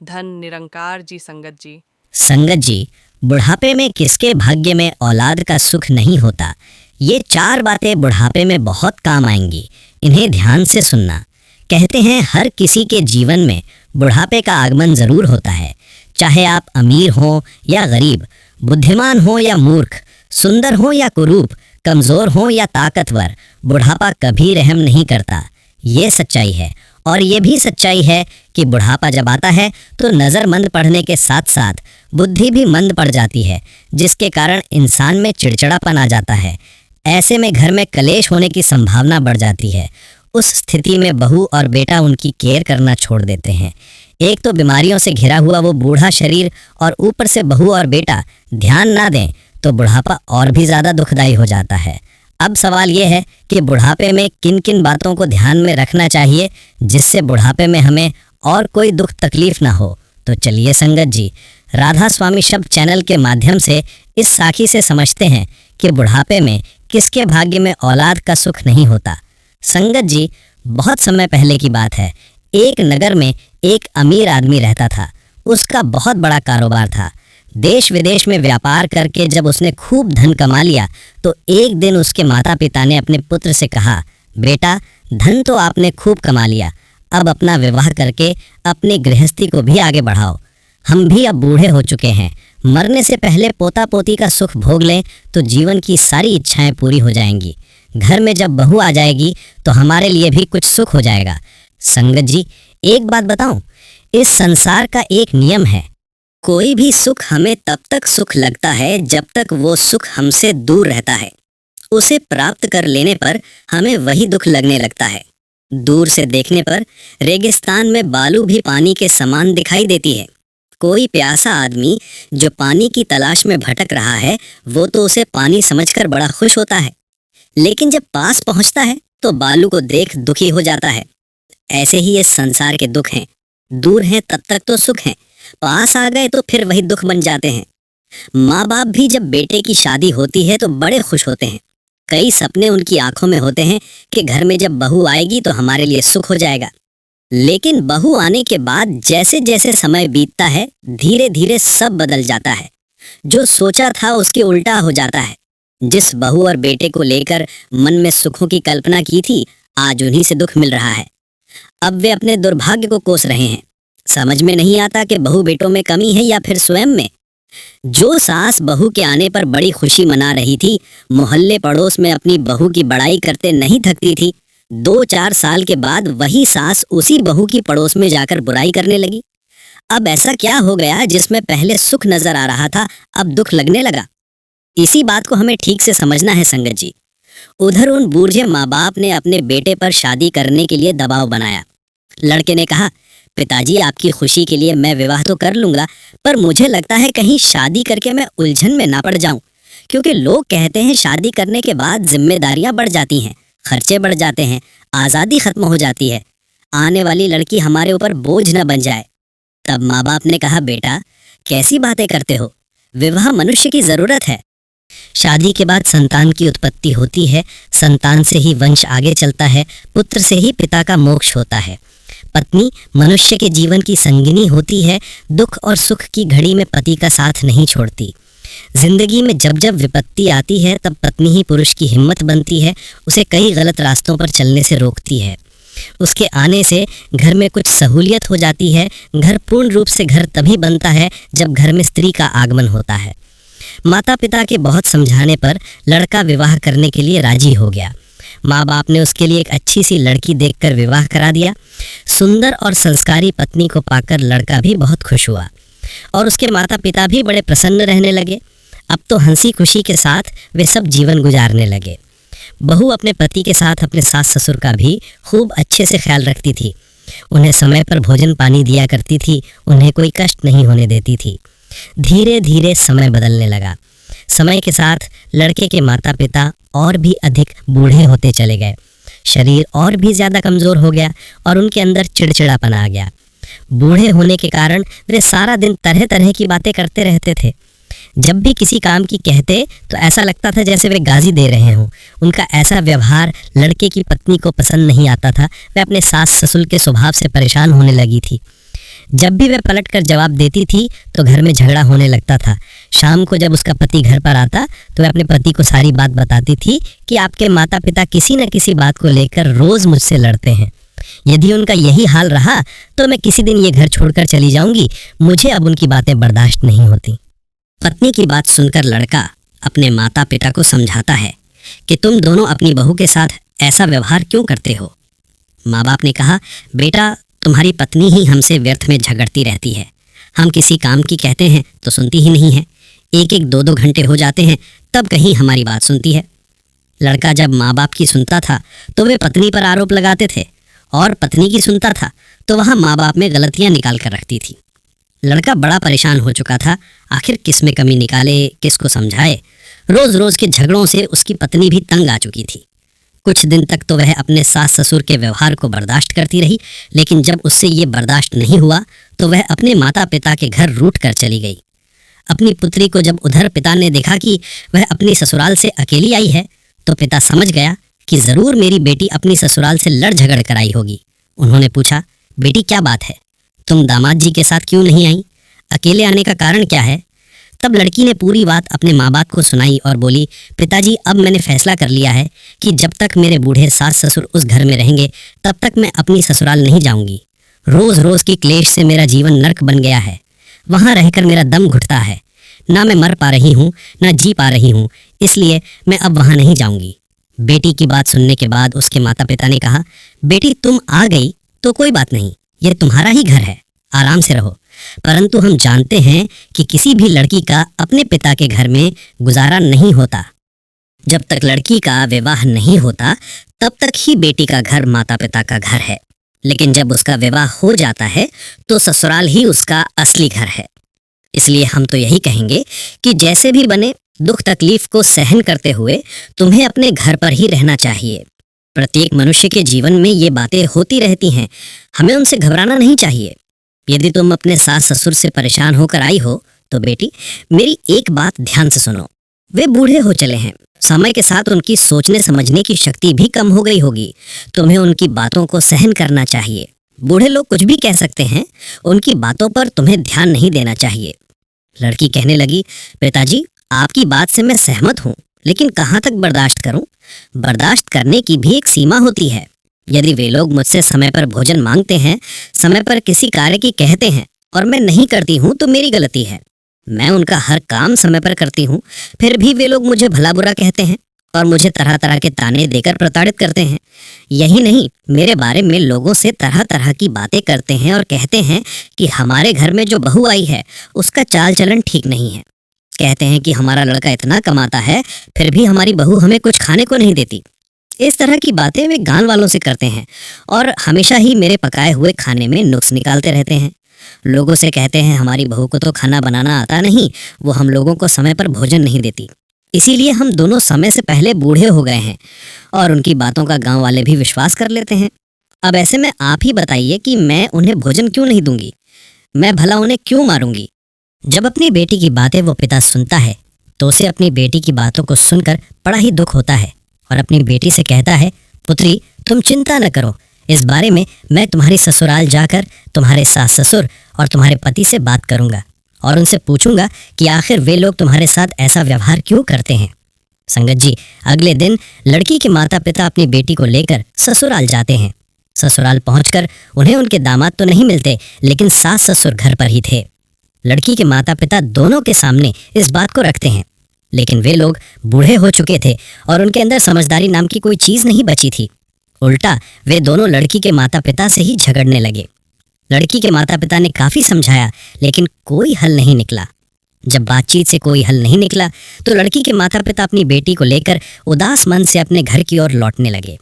धन निरंकार जी संगत जी। संगत जी, बुढ़ापे में किसके भाग्य में औलाद का सुख नहीं होता, ये 4 बातें बुढ़ापे में बहुत काम आएंगी। इन्हें ध्यान से सुनना। कहते हैं हर किसी के जीवन में बुढ़ापे का आगमन जरूर होता है, चाहे आप अमीर हो या गरीब, बुद्धिमान हो या मूर्ख, सुंदर हो या कुरूप, कमजोर हो या ताकतवर, बुढ़ापा कभी रहम नहीं करता। ये सच्चाई है। और ये भी सच्चाई है कि बुढ़ापा जब आता है तो नज़र मंद पड़ने के साथ साथ बुद्धि भी मंद पड़ जाती है, जिसके कारण इंसान में चिड़चिड़ापन आ जाता है। ऐसे में घर में कलेश होने की संभावना बढ़ जाती है। उस स्थिति में बहू और बेटा उनकी केयर करना छोड़ देते हैं। एक तो बीमारियों से घिरा हुआ वो बूढ़ा शरीर, और ऊपर से बहू और बेटा ध्यान ना दें तो बुढ़ापा और भी ज़्यादा दुखदाई हो जाता है। अब सवाल ये है कि बुढ़ापे में किन किन बातों को ध्यान में रखना चाहिए जिससे बुढ़ापे में हमें और कोई दुख तकलीफ ना हो। तो चलिए संगत जी, राधा स्वामी शब्द चैनल के माध्यम से इस साखी से समझते हैं कि बुढ़ापे में किसके भाग्य में औलाद का सुख नहीं होता। संगत जी, बहुत समय पहले की बात है। एक नगर में एक अमीर आदमी रहता था। उसका बहुत बड़ा कारोबार था। देश विदेश में व्यापार करके जब उसने खूब धन कमा लिया तो एक दिन उसके माता पिता ने अपने पुत्र से कहा, बेटा, धन तो आपने खूब कमा लिया, अब अपना विवाह करके अपनी गृहस्थी को भी आगे बढ़ाओ। हम भी अब बूढ़े हो चुके हैं, मरने से पहले पोता पोती का सुख भोग लें तो जीवन की सारी इच्छाएं पूरी हो जाएंगी। घर में जब बहू आ जाएगी तो हमारे लिए भी कुछ सुख हो जाएगा। संगत जी, एक बात बताऊं, इस संसार का एक नियम है, कोई भी सुख हमें तब तक सुख लगता है जब तक वो सुख हमसे दूर रहता है। उसे प्राप्त कर लेने पर हमें वही दुख लगने लगता है। दूर से देखने पर रेगिस्तान में बालू भी पानी के समान दिखाई देती है। कोई प्यासा आदमी जो पानी की तलाश में भटक रहा है वो तो उसे पानी समझकर बड़ा खुश होता है, लेकिन जब पास पहुंचता है तो बालू को देख दुखी हो जाता है। ऐसे ही इस संसार के दुख हैं, दूर हैं तब तक तो सुख हैं, पास आ गए तो फिर वही दुख बन जाते हैं। माँ बाप भी जब बेटे की शादी होती है तो बड़े खुश होते हैं। कई सपने उनकी आंखों में होते हैं कि घर में जब बहू आएगी तो हमारे लिए सुख हो जाएगा। लेकिन बहू आने के बाद जैसे जैसे समय बीतता है धीरे धीरे सब बदल जाता है। जो सोचा था उसके उल्टा हो जाता है। जिस बहू और बेटे को लेकर मन में सुखों की कल्पना की थी, आज उन्हीं से दुख मिल रहा है। अब वे अपने दुर्भाग्य को कोस रहे हैं। समझ में नहीं आता कि बहू बेटों में कमी है या फिर स्वयं में। जो सास बहू के आने पर बड़ी खुशी मना रही थी, मोहल्ले पड़ोस में अपनी बहू की बड़ाई करते नहीं थकती थी, 2-4 साल के बाद वही सास उसी बहू की पड़ोस में जाकर बुराई करने लगी। अब ऐसा क्या हो गया जिसमें पहले सुख नजर आ रहा था, अब दुख लगने लगा? इसी बात को हमें ठीक से समझना है संगत जी। उधर उन बूढ़े माँ बाप ने अपने बेटे पर शादी करने के लिए दबाव बनाया। लड़के ने कहा, पिताजी, आपकी खुशी के लिए मैं विवाह तो कर लूंगा, पर मुझे लगता है कहीं शादी करके मैं उलझन में ना पड़ जाऊं, क्योंकि लोग कहते हैं शादी करने के बाद जिम्मेदारियां बढ़ जाती हैं, खर्चे बढ़ जाते हैं, आज़ादी खत्म हो जाती है। आने वाली लड़की हमारे ऊपर बोझ न बन जाए। तब माँ बाप ने कहा, बेटा, कैसी बातें करते हो, विवाह मनुष्य की जरूरत है। शादी के बाद संतान की उत्पत्ति होती है, संतान से ही वंश आगे चलता है, पुत्र से ही पिता का मोक्ष होता है। पत्नी मनुष्य के जीवन की संगिनी होती है, दुख और सुख की घड़ी में पति का साथ नहीं छोड़ती। जिंदगी में जब जब विपत्ति आती है तब पत्नी ही पुरुष की हिम्मत बनती है, उसे कई गलत रास्तों पर चलने से रोकती है। उसके आने से घर में कुछ सहूलियत हो जाती है। घर पूर्ण रूप से घर तभी बनता है जब घर में स्त्री का आगमन होता है। माता पिता के बहुत समझाने पर लड़का विवाह करने के लिए राजी हो गया। माँ बाप ने उसके लिए एक अच्छी सी लड़की देखकर विवाह करा दिया। सुंदर और संस्कारी पत्नी को पाकर लड़का भी बहुत खुश हुआ और उसके माता पिता भी बड़े प्रसन्न रहने लगे। अब तो हंसी खुशी के साथ वे सब जीवन गुजारने लगे। बहू अपने पति के साथ अपने सास ससुर का भी खूब अच्छे से ख्याल रखती थी। उन्हें समय पर भोजन पानी दिया करती थी, उन्हें कोई कष्ट नहीं होने देती थी। धीरे धीरे समय बदलने लगा। समय के साथ लड़के के माता पिता और भी अधिक बूढ़े होते चले गए। शरीर और भी ज़्यादा कमज़ोर हो गया और उनके अंदर चिड़चिड़ापन आ गया। बूढ़े होने के कारण वे सारा दिन तरह तरह की बातें करते रहते थे। जब भी किसी काम की कहते तो ऐसा लगता था जैसे वे गाजी दे रहे हों। उनका ऐसा व्यवहार लड़के की पत्नी को पसंद नहीं आता था। वे अपने सास ससुर के स्वभाव से परेशान होने लगी थी। जब भी वह पलटकर जवाब देती थी तो घर में झगड़ा होने लगता था। शाम को जब उसका पति घर पर आता तो वह अपने पति को सारी बात बताती थी कि आपके माता पिता किसी न किसी बात को लेकर रोज मुझसे लड़ते हैं। यदि उनका यही हाल रहा तो मैं किसी दिन ये घर छोड़कर चली जाऊंगी। मुझे अब उनकी बातें बर्दाश्त नहीं होती। पत्नी की बात सुनकर लड़का अपने माता पिता को समझाता है कि तुम दोनों अपनी बहू के साथ ऐसा व्यवहार क्यों करते हो। माँ बाप ने कहा, बेटा तुम्हारी पत्नी ही हमसे व्यर्थ में झगड़ती रहती है। हम किसी काम की कहते हैं तो सुनती ही नहीं है। एक एक दो दो घंटे हो जाते हैं तब कहीं हमारी बात सुनती है। लड़का जब माँ बाप की सुनता था तो वे पत्नी पर आरोप लगाते थे और पत्नी की सुनता था तो वहाँ माँ बाप में गलतियाँ निकाल कर रखती थी। लड़का बड़ा परेशान हो चुका था। आखिर किस में कमी निकाले, किसको समझाए। रोज रोज के झगड़ों से उसकी पत्नी भी तंग आ चुकी थी। कुछ दिन तक तो वह अपने सास ससुर के व्यवहार को बर्दाश्त करती रही, लेकिन जब उससे ये बर्दाश्त नहीं हुआ तो वह अपने माता पिता के घर रूठ कर चली गई। अपनी पुत्री को जब उधर पिता ने देखा कि वह अपनी ससुराल से अकेली आई है तो पिता समझ गया कि जरूर मेरी बेटी अपनी ससुराल से लड़ झगड़ कर आई होगी। उन्होंने पूछा, बेटी क्या बात है, तुम दामाद जी के साथ क्यों नहीं आई? अकेले आने का कारण क्या है? तब लड़की ने पूरी बात अपने माँ बाप को सुनाई और बोली, पिताजी अब मैंने फैसला कर लिया है कि जब तक मेरे बूढ़े सास ससुर उस घर में रहेंगे तब तक मैं अपनी ससुराल नहीं जाऊंगी। रोज रोज की क्लेश से मेरा जीवन नर्क बन गया है। वहाँ रहकर मेरा दम घुटता है। ना मैं मर पा रही हूँ ना जी पा रही हूँ, इसलिए मैं अब वहाँ नहीं जाऊंगी। बेटी की बात सुनने के बाद उसके माता पिता ने कहा, बेटी तुम आ गई तो कोई बात नहीं, ये तुम्हारा ही घर है, आराम से रहो। परंतु हम जानते हैं कि किसी भी लड़की का अपने पिता के घर में गुजारा नहीं होता। जब तक लड़की का विवाह नहीं होता तब तक ही बेटी का घर माता पिता का घर है, लेकिन जब उसका विवाह हो जाता है तो ससुराल ही उसका असली घर है। इसलिए हम तो यही कहेंगे कि जैसे भी बने दुख तकलीफ को सहन करते हुए तुम्हें अपने घर पर ही रहना चाहिए। प्रत्येक मनुष्य के जीवन में ये बातें होती रहती हैं, हमें उनसे घबराना नहीं चाहिए। यदि तुम अपने सास ससुर से परेशान होकर आई हो तो बेटी मेरी एक बात ध्यान से सुनो। वे बूढ़े हो चले हैं, समय के साथ उनकी सोचने समझने की शक्ति भी कम हो गई होगी। तुम्हें उनकी बातों को सहन करना चाहिए। बूढ़े लोग कुछ भी कह सकते हैं, उनकी बातों पर तुम्हें ध्यान नहीं देना चाहिए। लड़की कहने लगी, पिताजी आपकी बात से मैं सहमत हूँ, लेकिन कहाँ तक बर्दाश्त करूँ? बर्दाश्त करने की भी एक सीमा होती है। यदि वे लोग मुझसे समय पर भोजन मांगते हैं, समय पर किसी कार्य की कहते हैं और मैं नहीं करती हूँ तो मेरी गलती है। मैं उनका हर काम समय पर करती हूँ, फिर भी वे लोग मुझे भला बुरा कहते हैं और मुझे तरह तरह के ताने देकर प्रताड़ित करते हैं। यही नहीं, मेरे बारे में लोगों से तरह तरह की बातें करते हैं और कहते हैं कि हमारे घर में जो बहू आई है उसका चाल चलन ठीक नहीं है। कहते हैं कि हमारा लड़का इतना कमाता है फिर भी हमारी बहू हमें कुछ खाने को नहीं देती। इस तरह की बातें वे गांव वालों से करते हैं और हमेशा ही मेरे पकाए हुए खाने में नुक्स निकालते रहते हैं। लोगों से कहते हैं हमारी बहू को तो खाना बनाना आता नहीं, वो हम लोगों को समय पर भोजन नहीं देती। इसीलिए हम दोनों समय से पहले बूढ़े हो गए हैं और उनकी बातों का गांव वाले भी विश्वास कर लेते हैं। अब ऐसे में आप ही बताइए कि मैं उन्हें भोजन क्यों नहीं दूंगी? मैं भला उन्हें क्यों मारूंगी? जब अपनी बेटी की बातें वो पिता सुनता है तो उसे अपनी बेटी की बातों को सुनकर बड़ा ही दुख होता है और अपनी बेटी से कहता है, पुत्री तुम चिंता न करो, इस बारे में मैं तुम्हारी ससुराल जाकर तुम्हारे सास ससुर और तुम्हारे पति से बात करूंगा और उनसे पूछूंगा कि आखिर वे लोग तुम्हारे साथ ऐसा व्यवहार क्यों करते हैं। संगत जी, अगले दिन लड़की के माता पिता अपनी बेटी को लेकर ससुराल जाते हैं। ससुराल पहुंचकर उन्हें उनके दामाद तो नहीं मिलते, लेकिन सास ससुर घर पर ही थे। लड़की के माता पिता दोनों के सामने इस बात को रखते हैं, लेकिन वे लोग बूढ़े हो चुके थे और उनके अंदर समझदारी नाम की कोई चीज नहीं बची थी। उल्टा वे दोनों लड़की के माता पिता से ही झगड़ने लगे। लड़की के माता पिता ने काफी समझाया, लेकिन कोई हल नहीं निकला। जब बातचीत से कोई हल नहीं निकला तो लड़की के माता पिता अपनी बेटी को लेकर उदास मन से अपने घर की ओर लौटने लगे।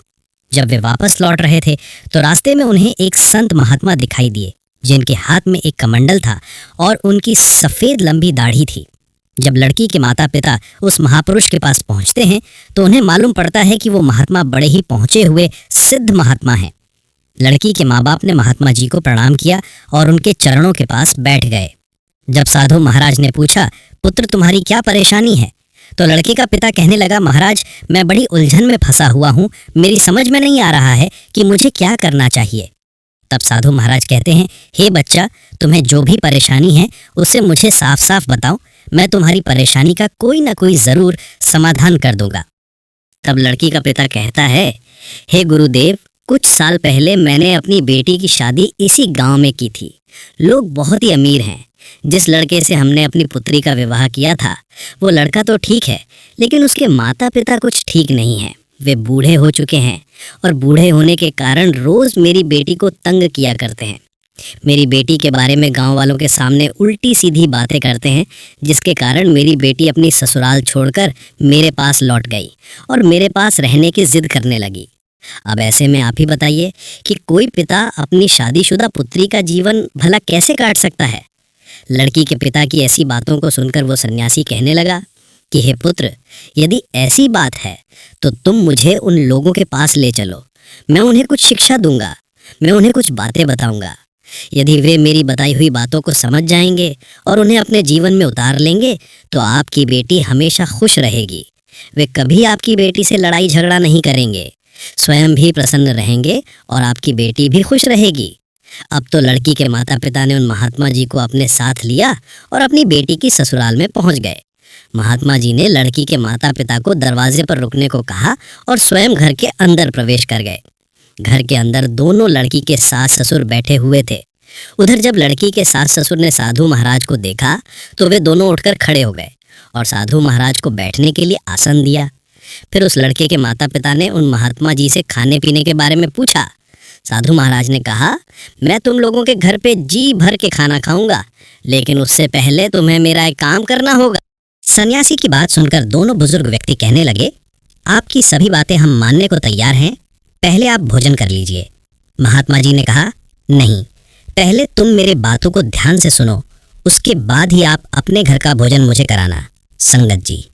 जब वे वापस लौट रहे थे तो रास्ते में उन्हें एक संत महात्मा दिखाई दिए, जिनके हाथ में एक कमंडल था और उनकी सफेद लंबी दाढ़ी थी। जब लड़की के माता पिता उस महापुरुष के पास पहुंचते हैं तो उन्हें मालूम पड़ता है कि वो महात्मा बड़े ही पहुंचे हुए सिद्ध महात्मा हैं। लड़की के माँ बाप ने महात्मा जी को प्रणाम किया और उनके चरणों के पास बैठ गए। जब साधु महाराज ने पूछा, पुत्र तुम्हारी क्या परेशानी है? तो लड़के का पिता कहने लगा, महाराज मैं बड़ी उलझन में फंसा हुआ हूँ, मेरी समझ में नहीं आ रहा है कि मुझे क्या करना चाहिए। तब साधु महाराज कहते हैं, हे बच्चा, तुम्हें जो भी परेशानी है उसे मुझे साफ साफ बताओ, मैं तुम्हारी परेशानी का कोई ना कोई जरूर समाधान कर दूंगा। तब लड़की का पिता कहता है, हे गुरुदेव, कुछ साल पहले मैंने अपनी बेटी की शादी इसी गांव में की थी। लोग बहुत ही अमीर हैं। जिस लड़के से हमने अपनी पुत्री का विवाह किया था वो लड़का तो ठीक है, लेकिन उसके माता पिता कुछ ठीक नहीं है। वे बूढ़े हो चुके हैं और बूढ़े होने के कारण रोज मेरी बेटी को तंग किया करते हैं। मेरी बेटी के बारे में गांव वालों के सामने उल्टी सीधी बातें करते हैं, जिसके कारण मेरी बेटी अपनी ससुराल छोड़कर मेरे पास लौट गई और मेरे पास रहने की जिद करने लगी। अब ऐसे में आप ही बताइए कि कोई पिता अपनी शादीशुदा पुत्री का जीवन भला कैसे काट सकता है। लड़की के पिता की ऐसी बातों को सुनकर वो सन्यासी कहने लगा कि हे पुत्र, यदि ऐसी बात है तो तुम मुझे उन लोगों के पास ले चलो। मैं उन्हें कुछ शिक्षा दूंगा, मैं उन्हें कुछ बातें बताऊंगा। यदि वे मेरी बताई हुई बातों को समझ जाएंगे और उन्हें अपने जीवन में उतार लेंगे तो आपकी बेटी हमेशा खुश रहेगी। वे कभी आपकी बेटी से लड़ाई झगड़ा नहीं करेंगे, स्वयं भी प्रसन्न रहेंगे और आपकी बेटी भी खुश रहेगी। अब तो लड़की के माता पिता ने उन महात्मा जी को अपने साथ लिया और अपनी बेटी की ससुराल में पहुंच गए। महात्मा जी ने लड़की के माता पिता को दरवाजे पर रुकने को कहा और स्वयं घर के अंदर प्रवेश कर गए। घर के अंदर दोनों लड़की के सास ससुर बैठे हुए थे। उधर जब लड़की के सास ससुर ने साधु महाराज को देखा तो वे दोनों उठकर खड़े हो गए और साधु महाराज को बैठने के लिए आसन दिया। फिर उस लड़के के माता पिता ने उन महात्मा जी से खाने पीने के बारे में पूछा। साधु महाराज ने कहा, मैं तुम लोगों के घर पे जी भर के खाना खाऊंगा, लेकिन उससे पहले तुम्हें मेरा एक काम करना होगा। सन्यासी की बात सुनकर दोनों बुजुर्ग व्यक्ति कहने लगे, आपकी सभी बातें हम मानने को तैयार हैं, पहले आप भोजन कर लीजिए। महात्मा जी ने कहा, नहीं, पहले तुम मेरे बातों को ध्यान से सुनो, उसके बाद ही आप अपने घर का भोजन मुझे कराना। संगत जी।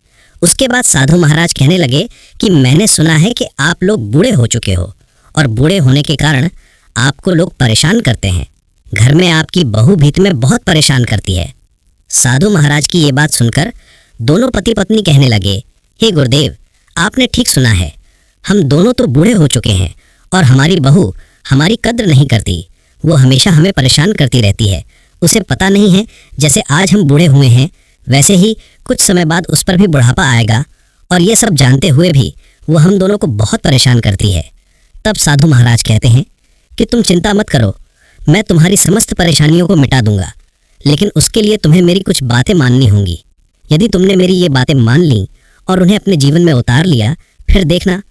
उसके बाद साधु महाराज कहने लगे कि मैंने सुना है कि आप लोग बूढ़े हो चुके हो और बूढ़े होने के कारण आपको लोग परेशान करते हैं। घर में आपकी बहू भी तुम्हें बहुत परेशान करती है। साधु महाराज की ये बात सुनकर दोनों पति पत्नी कहने लगे, हे गुरुदेव, आपने ठीक सुना है, हम दोनों तो बूढ़े हो चुके हैं और हमारी बहू हमारी कद्र नहीं करती। वो हमेशा हमें परेशान करती रहती है। उसे पता नहीं है जैसे आज हम बूढ़े हुए हैं वैसे ही कुछ समय बाद उस पर भी बुढ़ापा आएगा, और ये सब जानते हुए भी वो हम दोनों को बहुत परेशान करती है। तब साधु महाराज कहते हैं कि तुम चिंता मत करो, मैं तुम्हारी समस्त परेशानियों को मिटा दूंगा, लेकिन उसके लिए तुम्हें मेरी कुछ बातें माननी होंगी। यदि तुमने मेरी ये बातें मान ली और उन्हें अपने जीवन में उतार लिया, फिर देखना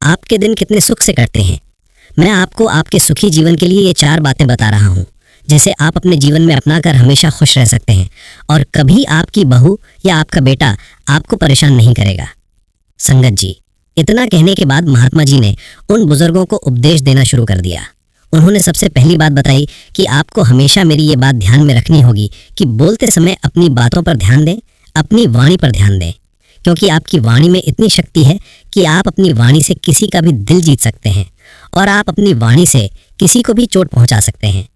आपके दिन कितने सुख से कटते हैं। मैं आपको आपके सुखी जीवन के लिए ये 4 बातें बता रहा हूँ, जिसे आप अपने जीवन में अपनाकर हमेशा खुश रह सकते हैं और कभी आपकी बहू या आपका बेटा आपको परेशान नहीं करेगा। संगत जी, इतना कहने के बाद महात्मा जी ने उन बुजुर्गों को उपदेश देना शुरू कर दिया। उन्होंने सबसे पहली बात बताई कि आपको हमेशा मेरी ये बात ध्यान में रखनी होगी कि बोलते समय अपनी बातों पर ध्यान दें, अपनी वाणी पर ध्यान दें, क्योंकि आपकी वाणी में इतनी शक्ति है कि आप अपनी वाणी से किसी का भी दिल जीत सकते हैं और आप अपनी वाणी से किसी को भी चोट पहुंचा सकते हैं।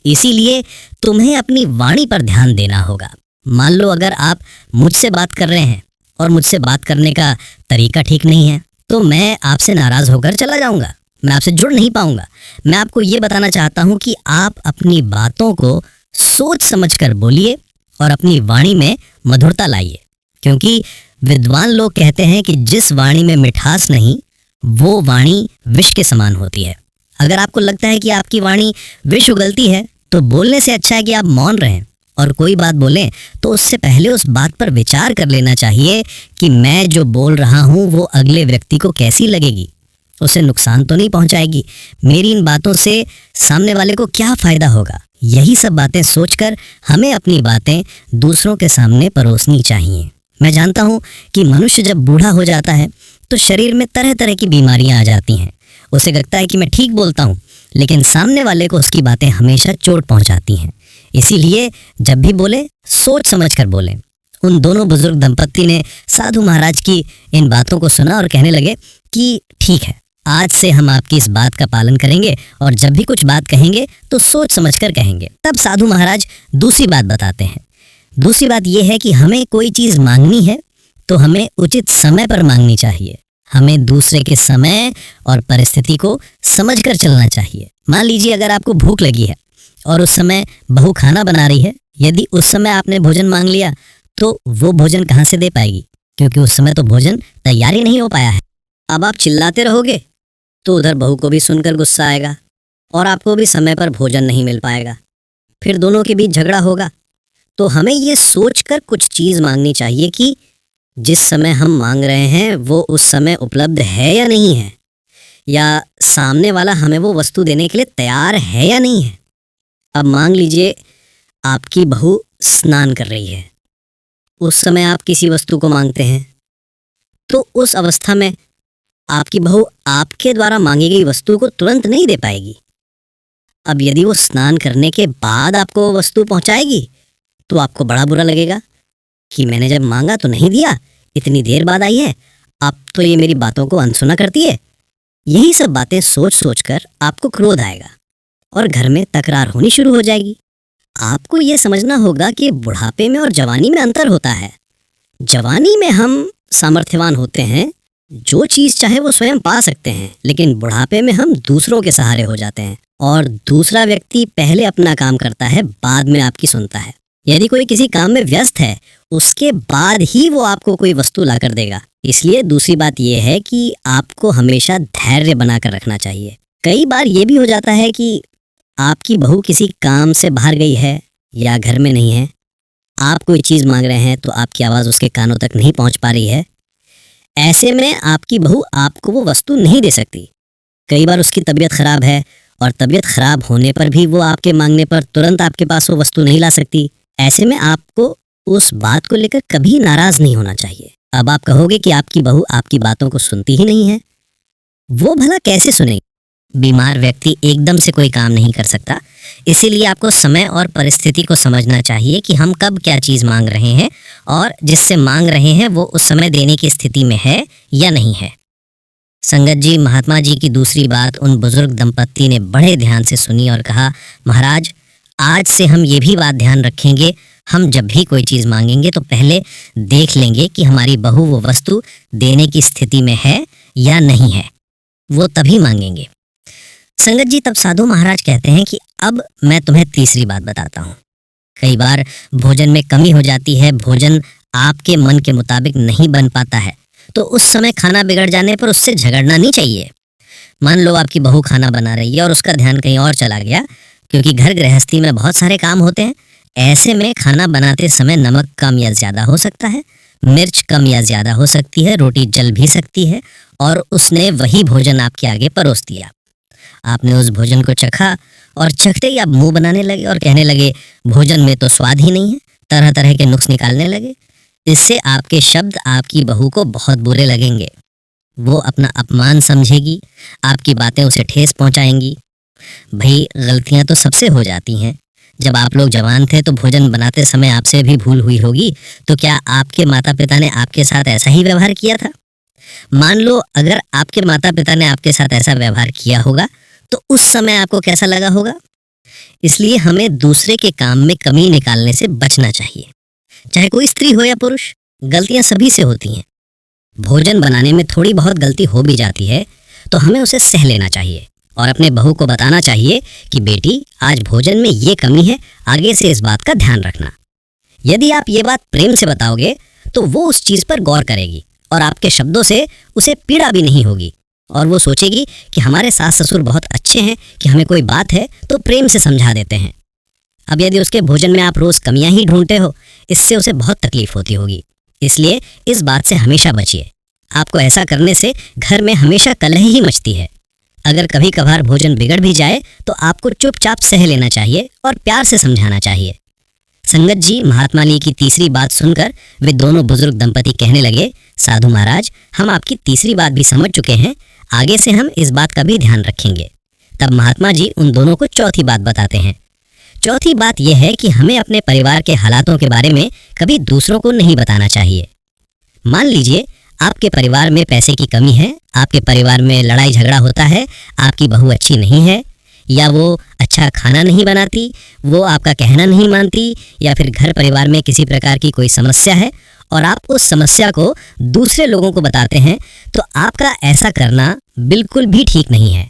इसीलिए तुम्हें अपनी वाणी पर ध्यान देना होगा। मान लो अगर आप मुझसे बात कर रहे हैं और मुझसे बात करने का तरीका ठीक नहीं है तो मैं आपसे नाराज होकर चला जाऊंगा, मैं आपसे जुड़ नहीं पाऊंगा। मैं आपको ये बताना चाहता हूं कि आप अपनी बातों को सोच समझकर बोलिए और अपनी वाणी में मधुरता लाइए, क्योंकि विद्वान लोग कहते हैं कि जिस वाणी में मिठास नहीं वो वाणी विष के समान होती है। अगर आपको लगता है कि आपकी वाणी विष उगलती है तो बोलने से अच्छा है कि आप मौन रहें, और कोई बात बोलें तो उससे पहले उस बात पर विचार कर लेना चाहिए कि मैं जो बोल रहा हूँ वो अगले व्यक्ति को कैसी लगेगी, उसे नुकसान तो नहीं पहुँचाएगी, मेरी इन बातों से सामने वाले को क्या फ़ायदा होगा। यही सब बातें सोचकर हमें अपनी बातें दूसरों के सामने परोसनी चाहिए। मैं जानता हूँ कि मनुष्य जब बूढ़ा हो जाता है तो शरीर में तरह तरह की बीमारियाँ आ जाती हैं। उसे लगता है कि मैं ठीक बोलता हूँ, लेकिन सामने वाले को उसकी बातें हमेशा चोट पहुँचाती हैं। इसीलिए जब भी बोले सोच समझ कर बोलें। उन दोनों बुजुर्ग दंपत्ति ने साधु महाराज की इन बातों को सुना और कहने लगे कि ठीक है, आज से हम आपकी इस बात का पालन करेंगे और जब भी कुछ बात कहेंगे तो सोच समझ कर कहेंगे। तब साधु महाराज दूसरी बात बताते हैं। दूसरी बात यह है कि हमें कोई चीज़ मांगनी है तो हमें उचित समय पर मांगनी चाहिए। हमें दूसरे के समय और परिस्थिति को समझकर चलना चाहिए। मान लीजिए अगर आपको भूख लगी है और उस समय बहू खाना बना रही है, यदि उस समय आपने भोजन मांग लिया तो वो भोजन कहाँ से दे पाएगी, क्योंकि उस समय तो भोजन तैयार ही नहीं हो पाया है। अब आप चिल्लाते रहोगे तो उधर बहू को भी सुनकर गुस्सा आएगा और आपको भी समय पर भोजन नहीं मिल पाएगा, फिर दोनों के बीच झगड़ा होगा। तो हमें ये सोचकर कुछ चीज़ मांगनी चाहिए कि जिस समय हम मांग रहे हैं वो उस समय उपलब्ध है या नहीं है, या सामने वाला हमें वो वस्तु देने के लिए तैयार है या नहीं है। अब मान लीजिए आपकी बहू स्नान कर रही है, उस समय आप किसी वस्तु को मांगते हैं, तो उस अवस्था में आपकी बहू आपके द्वारा मांगी गई वस्तु को तुरंत नहीं दे पाएगी। अब यदि वो स्नान करने के बाद आपको वो वस्तु पहुंचाएगी तो आपको बड़ा बुरा लगेगा कि मैंने जब मांगा तो नहीं दिया, इतनी देर बाद आई है, अब तो ये मेरी बातों को अनसुना करती है। यही सब बातें सोच सोच कर आपको क्रोध आएगा और घर में तकरार होनी शुरू हो जाएगी। आपको ये समझना होगा कि बुढ़ापे में और जवानी में अंतर होता है। जवानी में हम सामर्थ्यवान होते हैं, जो चीज़ चाहे वो स्वयं पा सकते हैं, लेकिन बुढ़ापे में हम दूसरों के सहारे हो जाते हैं और दूसरा व्यक्ति पहले अपना काम करता है, बाद में आपकी सुनता है। यदि कोई किसी काम में व्यस्त है उसके बाद ही वो आपको कोई वस्तु ला कर देगा। इसलिए दूसरी बात यह है कि आपको हमेशा धैर्य बनाकर रखना चाहिए। कई बार ये भी हो जाता है कि आपकी बहू किसी काम से बाहर गई है या घर में नहीं है, आप कोई चीज़ मांग रहे हैं तो आपकी आवाज़ उसके कानों तक नहीं पहुंच पा रही है। ऐसे में आपकी बहू आपको वो वस्तु नहीं दे सकती। कई बार उसकी तबीयत खराब है और तबीयत खराब होने पर भी वो आपके मांगने पर तुरंत आपके पास वो वस्तु नहीं ला सकती। ऐसे में आपको उस बात को लेकर कभी नाराज नहीं होना चाहिए। अब आप कहोगे कि आपकी बहू आपकी बातों को सुनती ही नहीं है। वो भला कैसे सुनेगी? बीमार व्यक्ति एकदम से कोई काम नहीं कर सकता, इसीलिए आपको समय और परिस्थिति को समझना चाहिए कि हम कब क्या चीज़ मांग रहे हैं और जिससे मांग रहे हैं वो उस समय देने की स्थिति में है या नहीं है। संगत जी, महात्मा जी की दूसरी बात उन बुजुर्ग दंपत्ति ने बड़े ध्यान से सुनी और कहा, महाराज आज से हम ये भी बात ध्यान रखेंगे, हम जब भी कोई चीज़ मांगेंगे तो पहले देख लेंगे कि हमारी बहू वो वस्तु देने की स्थिति में है या नहीं है, वो तभी मांगेंगे। संगत जी, तब साधु महाराज कहते हैं कि अब मैं तुम्हें तीसरी बात बताता हूँ। कई बार भोजन में कमी हो जाती है, भोजन आपके मन के मुताबिक नहीं बन पाता है, तो उस समय खाना बिगड़ जाने पर उससे झगड़ना नहीं चाहिए। मान लो आपकी बहू खाना बना रही है और उसका ध्यान कहीं और चला गया, क्योंकि घर गृहस्थी में बहुत सारे काम होते हैं। ऐसे में खाना बनाते समय नमक कम या ज़्यादा हो सकता है, मिर्च कम या ज़्यादा हो सकती है, रोटी जल भी सकती है और उसने वही भोजन आपके आगे परोस दिया। आपने उस भोजन को चखा और चखते ही आप मुंह बनाने लगे और कहने लगे भोजन में तो स्वाद ही नहीं है, तरह तरह के नुक्स निकालने लगे। इससे आपके शब्द आपकी बहू को बहुत बुरे लगेंगे, वो अपना अपमान समझेगी, आपकी बातें उसे ठेस पहुंचाएंगी। भाई, गलतियां तो सबसे हो जाती हैं। जब आप लोग जवान थे तो भोजन बनाते समय आपसे भी भूल हुई होगी, तो क्या आपके माता पिता ने आपके साथ ऐसा ही व्यवहार किया था? मान लो अगर आपके माता पिता ने आपके साथ ऐसा व्यवहार किया होगा तो उस समय आपको कैसा लगा होगा? इसलिए हमें दूसरे के काम में कमी निकालने से बचना चाहिए। चाहे कोई स्त्री हो या पुरुष, गलतियां सभी से होती हैं। भोजन बनाने में थोड़ी बहुत गलती हो भी जाती है तो हमें उसे सह लेना चाहिए और अपने बहू को बताना चाहिए कि बेटी, आज भोजन में ये कमी है, आगे से इस बात का ध्यान रखना। यदि आप ये बात प्रेम से बताओगे तो वो उस चीज़ पर गौर करेगी और आपके शब्दों से उसे पीड़ा भी नहीं होगी और वो सोचेगी कि हमारे सास ससुर बहुत अच्छे हैं कि हमें कोई बात है तो प्रेम से समझा देते हैं। अब यदि उसके भोजन में आप रोज़ कमियां ही ढूंढते हो, इससे उसे बहुत तकलीफ होती होगी। इसलिए इस बात से हमेशा बचिए। आपको ऐसा करने से घर में हमेशा कलह ही मचती है। अगर कभी कभार भोजन बिगड़ भी जाए तो आपको चुपचाप सह लेना चाहिए और प्यार से समझाना चाहिए। संगत जी, महात्मा ली की तीसरी बात सुनकर वे दोनों बुजुर्ग दंपति कहने लगे, साधु महाराज, हम आपकी तीसरी बात भी समझ चुके हैं, आगे से हम इस बात का भी ध्यान रखेंगे। तब महात्मा जी उन दोनों को चौथी बात बताते हैं। चौथी बात यह है कि हमें अपने परिवार के हालातों के बारे में कभी दूसरों को नहीं बताना चाहिए। मान लीजिए आपके परिवार में पैसे की कमी है, आपके परिवार में लड़ाई झगड़ा होता है, आपकी बहू अच्छी नहीं है, या वो अच्छा खाना नहीं बनाती, वो आपका कहना नहीं मानती, या फिर घर परिवार में किसी प्रकार की कोई समस्या है और आप उस समस्या को दूसरे लोगों को बताते हैं, तो आपका ऐसा करना बिल्कुल भी ठीक नहीं है।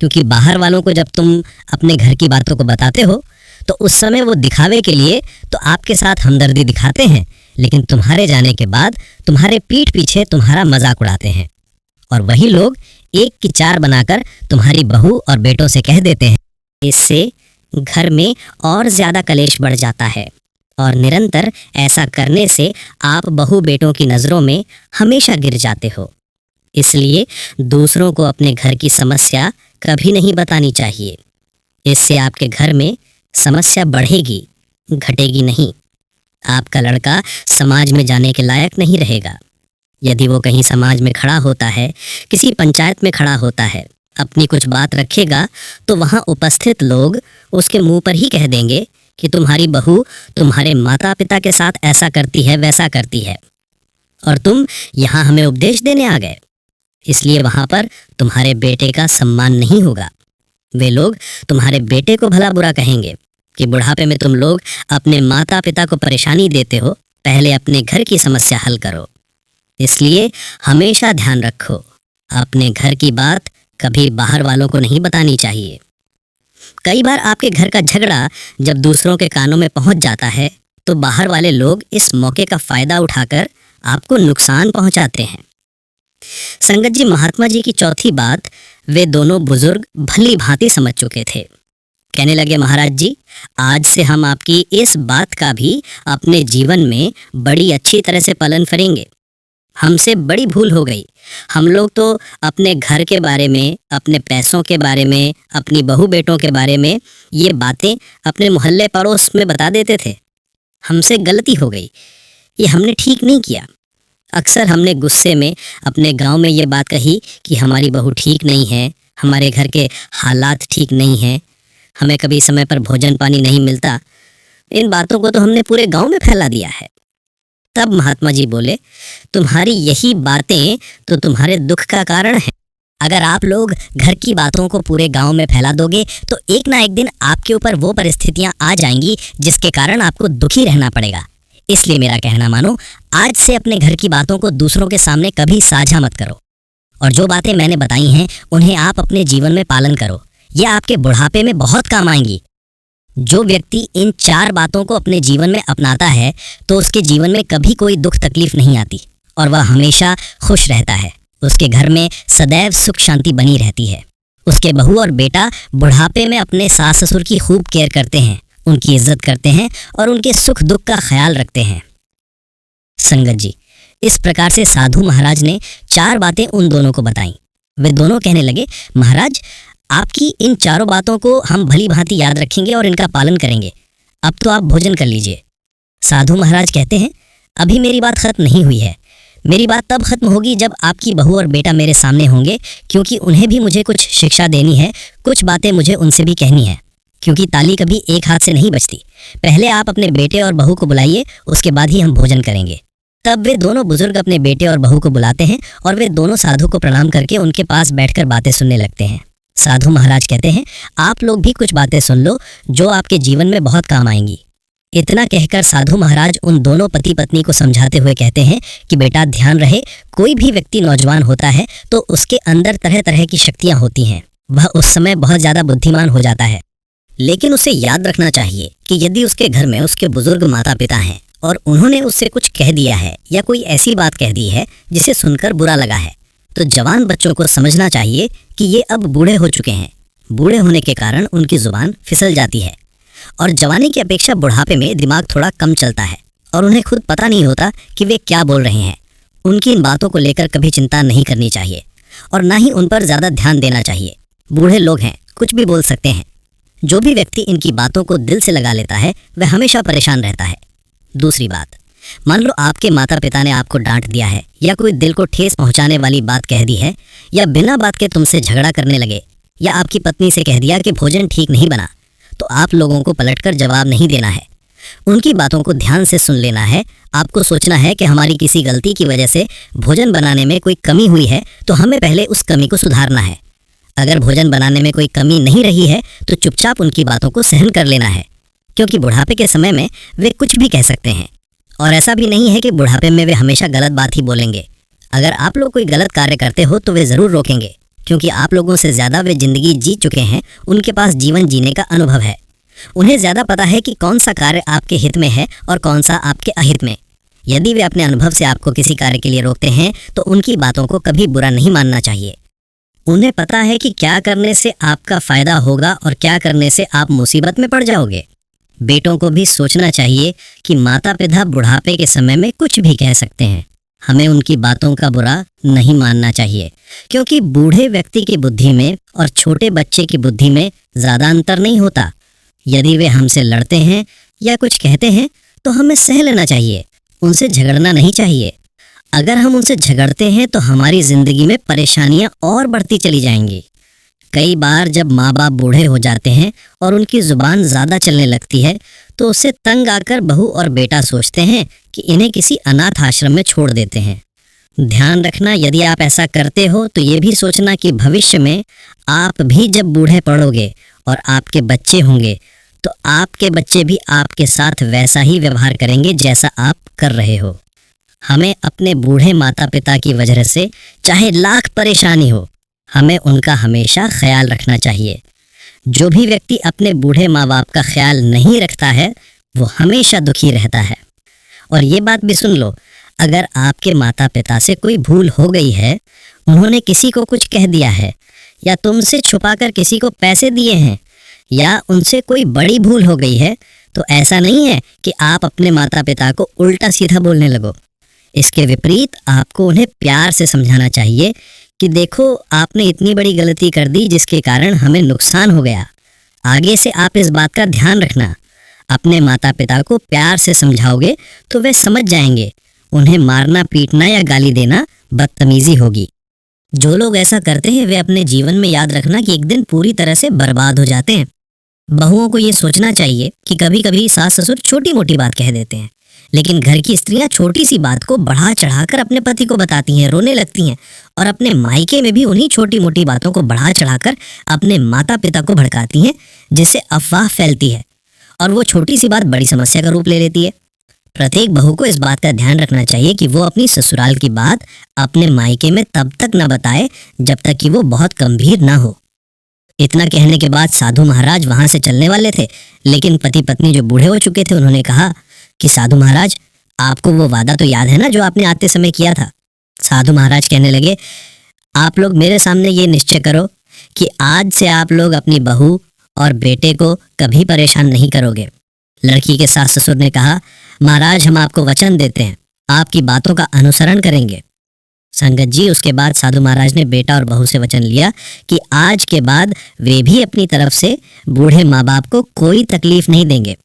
क्योंकि बाहर वालों को जब तुम अपने घर की बातों को बताते हो तो उस समय वो दिखावे के लिए तो आपके साथ हमदर्दी दिखाते हैं, लेकिन तुम्हारे जाने के बाद तुम्हारे पीठ पीछे तुम्हारा मजाक उड़ाते हैं। और वही लोग एक की चार बनाकर तुम्हारी बहू और बेटों से कह देते हैं। इससे घर में और ज्यादा कलेश बढ़ जाता है और निरंतर ऐसा करने से आप बहू बेटों की नज़रों में हमेशा गिर जाते हो। इसलिए दूसरों को अपने घर की समस्या कभी नहीं बतानी चाहिए। इससे आपके घर में समस्या बढ़ेगी, घटेगी नहीं। आपका लड़का समाज में जाने के लायक नहीं रहेगा। यदि वो कहीं समाज में खड़ा होता है, किसी पंचायत में खड़ा होता है, अपनी कुछ बात रखेगा, तो वहाँ उपस्थित लोग उसके मुंह पर ही कह देंगे कि तुम्हारी बहू तुम्हारे माता पिता के साथ ऐसा करती है, वैसा करती है, और तुम यहाँ हमें उपदेश देने आ गए। इसलिए वहाँ पर तुम्हारे बेटे का सम्मान नहीं होगा। वे लोग तुम्हारे बेटे को भला बुरा कहेंगे कि बुढ़ापे में तुम लोग अपने माता पिता को परेशानी देते हो, पहले अपने घर की समस्या हल करो। इसलिए हमेशा ध्यान रखो, अपने घर की बात कभी बाहर वालों को नहीं बतानी चाहिए। कई बार आपके घर का झगड़ा जब दूसरों के कानों में पहुंच जाता है तो बाहर वाले लोग इस मौके का फायदा उठाकर आपको नुकसान पहुंचाते हैं। संगत जी, महात्मा जी की चौथी बात वे दोनों बुजुर्ग भली भांति समझ चुके थे। कहने लगे, महाराज जी, आज से हम आपकी इस बात का भी अपने जीवन में बड़ी अच्छी तरह से पालन करेंगे। हमसे बड़ी भूल हो गई। हम लोग तो अपने घर के बारे में, अपने पैसों के बारे में, अपनी बहू बेटों के बारे में ये बातें अपने मोहल्ले पड़ोस में बता देते थे। हमसे गलती हो गई, ये हमने ठीक नहीं किया। अक्सर हमने गुस्से में अपने गांव में ये बात कही कि हमारी बहू ठीक नहीं है, हमारे घर के हालात ठीक नहीं हैं, हमें कभी समय पर भोजन पानी नहीं मिलता। इन बातों को तो हमने पूरे गांव में फैला दिया है। तब महात्मा जी बोले, तुम्हारी यही बातें तो तुम्हारे दुख का कारण है। अगर आप लोग घर की बातों को पूरे गांव में फैला दोगे तो एक ना एक दिन आपके ऊपर वो परिस्थितियां आ जाएंगी जिसके कारण आपको दुखी रहना पड़ेगा। इसलिए मेरा कहना मानो, आज से अपने घर की बातों को दूसरों के सामने कभी साझा मत करो, और जो बातें मैंने बताई हैं उन्हें आप अपने जीवन में पालन करो। ये आपके बुढ़ापे में बहुत काम आएंगी। जो व्यक्ति इन 4 बातों को अपने जीवन में अपनाता है तो उसके जीवन में कभी कोई दुख तकलीफ नहीं आती और वह हमेशा खुश रहता है। उसके घर में सदैव सुख शांति बनी रहती है। उसके बहू और बेटा बुढ़ापे में अपने सास ससुर की खूब केयर करते हैं, उनकी इज्जत करते हैं और उनके सुख दुख का ख्याल रखते हैं। संगत जी, इस प्रकार से साधु महाराज ने 4 बातें उन दोनों को बताई। वे दोनों कहने लगे, महाराज, आपकी इन 4 बातों को हम भली भांति याद रखेंगे और इनका पालन करेंगे। अब तो आप भोजन कर लीजिए। साधु महाराज कहते हैं, अभी मेरी बात खत्म नहीं हुई है। मेरी बात तब खत्म होगी जब आपकी बहू और बेटा मेरे सामने होंगे, क्योंकि उन्हें भी मुझे कुछ शिक्षा देनी है, कुछ बातें मुझे उनसे भी कहनी है, क्योंकि ताली कभी एक हाथ से नहीं बजती। पहले आप अपने बेटे और बहू को बुलाइए, उसके बाद ही हम भोजन करेंगे। तब वे दोनों बुजुर्ग अपने बेटे और बहू को बुलाते हैं और वे दोनों साधु को प्रणाम करके उनके पास बैठकर बातें सुनने लगते हैं। साधु महाराज कहते हैं, आप लोग भी कुछ बातें सुन लो जो आपके जीवन में बहुत काम आएंगी। इतना कहकर साधु महाराज उन दोनों पति पत्नी को समझाते हुए कहते हैं कि बेटा, ध्यान रहे, कोई भी व्यक्ति नौजवान होता है तो उसके अंदर तरह तरह की शक्तियां होती हैं। वह उस समय बहुत ज्यादा बुद्धिमान हो जाता है, लेकिन उसे याद रखना चाहिए कि यदि उसके घर में उसके बुजुर्ग माता पिता हैं और उन्होंने उससे कुछ कह दिया है या कोई ऐसी बात कह दी है जिसे सुनकर बुरा लगा है, तो जवान बच्चों को समझना चाहिए कि ये अब बूढ़े हो चुके हैं। बूढ़े होने के कारण उनकी जुबान फिसल जाती है और जवानी की अपेक्षा बुढ़ापे में दिमाग थोड़ा कम चलता है और उन्हें खुद पता नहीं होता कि वे क्या बोल रहे हैं। उनकी इन बातों को लेकर कभी चिंता नहीं करनी चाहिए और ना ही उन पर ज़्यादा ध्यान देना चाहिए। बूढ़े लोग हैं, कुछ भी बोल सकते हैं। जो भी व्यक्ति इनकी बातों को दिल से लगा लेता है वह हमेशा परेशान रहता है। दूसरी बात, मान लो आपके माता पिता ने आपको डांट दिया है या कोई दिल को ठेस पहुंचाने वाली बात कह दी है या बिना बात के तुमसे झगड़ा करने लगे या आपकी पत्नी से कह दिया कि भोजन ठीक नहीं बना, तो आप लोगों को पलटकर जवाब नहीं देना है। उनकी बातों को ध्यान से सुन लेना है। आपको सोचना है कि हमारी किसी गलती की वजह से भोजन बनाने में कोई कमी हुई है तो हमें पहले उस कमी को सुधारना है। अगर भोजन बनाने में कोई कमी नहीं रही है तो चुपचाप उनकी बातों को सहन कर लेना है, क्योंकि बुढ़ापे के समय में वे कुछ भी कह सकते हैं और ऐसा भी नहीं है कि बुढ़ापे में वे हमेशा गलत बात ही बोलेंगे। अगर आप लोग कोई गलत कार्य करते हो तो वे ज़रूर रोकेंगे, क्योंकि आप लोगों से ज़्यादा वे जिंदगी जी चुके हैं, उनके पास जीवन जीने का अनुभव है। उन्हें ज़्यादा पता है कि कौन सा कार्य आपके हित में है और कौन सा आपके अहित में। यदि वे अपने अनुभव से आपको किसी कार्य के लिए रोकते हैं तो उनकी बातों को कभी बुरा नहीं मानना चाहिए। उन्हें पता है कि क्या करने से आपका फायदा होगा और क्या करने से आप मुसीबत में पड़ जाओगे। बेटों को भी सोचना चाहिए कि माता पिता बुढ़ापे के समय में कुछ भी कह सकते हैं। हमें उनकी बातों का बुरा नहीं मानना चाहिए, क्योंकि बूढ़े व्यक्ति की बुद्धि में और छोटे बच्चे की बुद्धि में ज़्यादा अंतर नहीं होता। यदि वे हमसे लड़ते हैं या कुछ कहते हैं तो हमें सह लेना चाहिए, उनसे झगड़ना नहीं चाहिए। अगर हम उनसे झगड़ते हैं तो हमारी जिंदगी में परेशानियां और बढ़ती चली जाएंगी। कई बार जब माँ बाप बूढ़े हो जाते हैं और उनकी जुबान ज़्यादा चलने लगती है तो उससे तंग आकर बहू और बेटा सोचते हैं कि इन्हें किसी अनाथ आश्रम में छोड़ देते हैं। ध्यान रखना, यदि आप ऐसा करते हो तो ये भी सोचना कि भविष्य में आप भी जब बूढ़े पड़ोगे और आपके बच्चे होंगे तो आपके बच्चे भी आपके साथ वैसा ही व्यवहार करेंगे जैसा आप कर रहे हो। हमें अपने बूढ़े माता पिता की वजह से चाहे लाख परेशानी हो, हमें उनका हमेशा ख्याल रखना चाहिए। जो भी व्यक्ति अपने बूढ़े माँ बाप का ख्याल नहीं रखता है वो हमेशा दुखी रहता है। और ये बात भी सुन लो, अगर आपके माता पिता से कोई भूल हो गई है, उन्होंने किसी को कुछ कह दिया है या तुमसे छुपाकर किसी को पैसे दिए हैं या उनसे कोई बड़ी भूल हो गई है, तो ऐसा नहीं है कि आप अपने माता पिता को उल्टा सीधा बोलने लगो। इसके विपरीत आपको उन्हें प्यार से समझाना चाहिए कि देखो, आपने इतनी बड़ी गलती कर दी जिसके कारण हमें नुकसान हो गया। आगे से आप इस बात का ध्यान रखना। अपने माता पिता को प्यार से समझाओगे तो वे समझ जाएंगे। उन्हें मारना पीटना या गाली देना बदतमीजी होगी। जो लोग ऐसा करते हैं वे अपने जीवन में याद रखना कि एक दिन पूरी तरह से बर्बाद हो जाते हैं। बहुओं को ये सोचना चाहिए कि कभी कभी सास ससुर छोटी मोटी बात कह देते हैं, लेकिन घर की स्त्रियां छोटी सी बात को बढ़ा चढ़ाकर अपने पति को बताती हैं, रोने लगती हैं और अपने मायके में भी उन्हीं छोटी मोटी बातों को बढ़ा चढ़ाकर अपने माता पिता को भड़काती हैं, जिससे अफवाह फैलती है और वो छोटी सी बात बड़ी समस्या का रूप ले लेती है। प्रत्येक बहू को इस बात का ध्यान रखना चाहिए कि वो अपनी ससुराल की बात अपने मायके में तब तक न बताए जब तक कि वो बहुत गंभीर ना हो। इतना कहने के बाद साधु महाराज वहां से चलने वाले थे, लेकिन पति पत्नी जो बूढ़े हो चुके थे उन्होंने कहा कि साधु महाराज, आपको वो वादा तो याद है ना जो आपने आते समय किया था। साधु महाराज कहने लगे, आप लोग मेरे सामने ये निश्चय करो कि आज से आप लोग अपनी बहू और बेटे को कभी परेशान नहीं करोगे। लड़की के सास ससुर ने कहा, महाराज हम आपको वचन देते हैं, आपकी बातों का अनुसरण करेंगे। संगत जी, उसके बाद साधु महाराज ने बेटा और बहू से वचन लिया कि आज के बाद वे भी अपनी तरफ से बूढ़े माँ बाप को कोई तकलीफ नहीं देंगे।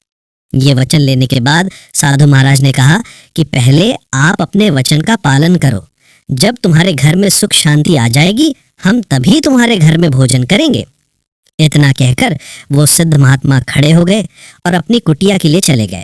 ये वचन लेने के बाद साधु महाराज ने कहा कि पहले आप अपने वचन का पालन करो। जब तुम्हारे घर में सुख शांति आ जाएगी, हम तभी तुम्हारे घर में भोजन करेंगे। इतना कहकर वो सिद्ध महात्मा खड़े हो गए और अपनी कुटिया के लिए चले गए।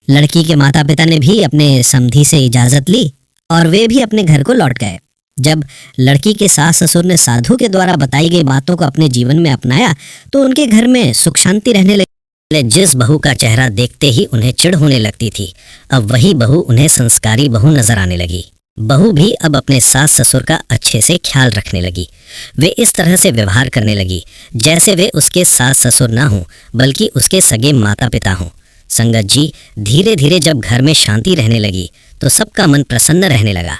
लड़की के माता पिता ने भी अपने समधी से इजाजत ली और वे भी अपने घर को लौट गए। जब लड़की के सास ससुर ने साधु के द्वारा बताई गई बातों को अपने जीवन में अपनाया तो उनके घर में सुख शांति रहने लगी। जिस बहू का चेहरा देखते ही उन्हें चिढ़ होने लगती थी, अब वही बहू उन्हें संस्कारी बहू नजर आने लगी। बहू भी अब अपने सास ससुर का अच्छे से ख्याल रखने लगी। वे इस तरह से व्यवहार करने लगी जैसे वे उसके सास ससुर ना हों, बल्कि उसके सगे माता पिता हों। संगत जी, धीरे धीरे जब घर में शांति रहने लगी तो सबका मन प्रसन्न रहने लगा।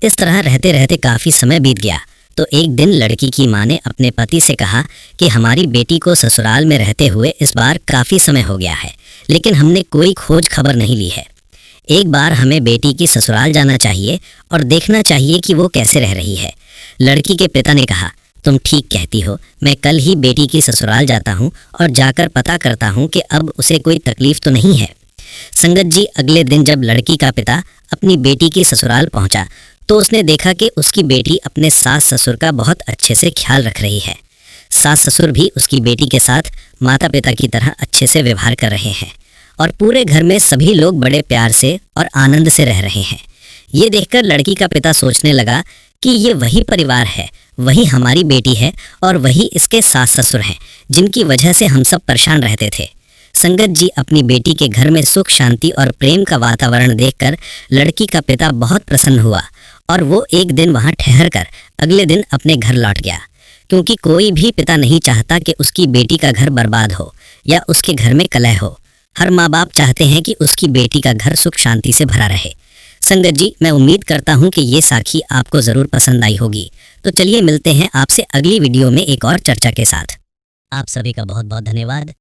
इस तरह रहते रहते काफी समय बीत गया तो एक दिन लड़की की माँ ने अपने पति से कहा कि हमारी बेटी को ससुराल में रहते हुए इस बार काफी समय हो गया है, लेकिन हमने कोई खोज खबर नहीं ली है। एक बार हमें बेटी की ससुराल जाना चाहिए और देखना चाहिए कि वो कैसे रह रही है। लड़की के पिता ने कहा, तुम ठीक कहती हो, मैं कल ही बेटी की ससुराल जाता हूँ और जाकर पता करता हूँ कि अब उसे कोई तकलीफ तो नहीं है। संगत जी, अगले दिन जब लड़की का पिता अपनी बेटी की ससुराल पहुंचा तो उसने देखा कि उसकी बेटी अपने सास ससुर का बहुत अच्छे से ख्याल रख रही है। सास ससुर भी उसकी बेटी के साथ माता पिता की तरह अच्छे से व्यवहार कर रहे हैं और पूरे घर में सभी लोग बड़े प्यार से और आनंद से रह रहे हैं। ये देखकर लड़की का पिता सोचने लगा कि ये वही परिवार है, वही हमारी बेटी है और वही इसके सास ससुर हैं जिनकी वजह से हम सब परेशान रहते थे। संगत जी, अपनी बेटी के घर में सुख शांति और प्रेम का वातावरण देखकर लड़की का पिता बहुत प्रसन्न हुआ और वो एक दिन वहां ठहर कर अगले दिन अपने घर लौट गया। क्योंकि कोई भी पिता नहीं चाहता कि उसकी बेटी का घर बर्बाद हो या उसके घर में कलह हो। हर माँ बाप चाहते हैं कि उसकी बेटी का घर सुख शांति से भरा रहे। संगत जी, मैं उम्मीद करता हूँ कि ये साखी आपको ज़रूर पसंद आई होगी। तो चलिए मिलते हैं आपसे अगली वीडियो में एक और चर्चा के साथ। आप सभी का बहुत बहुत धन्यवाद।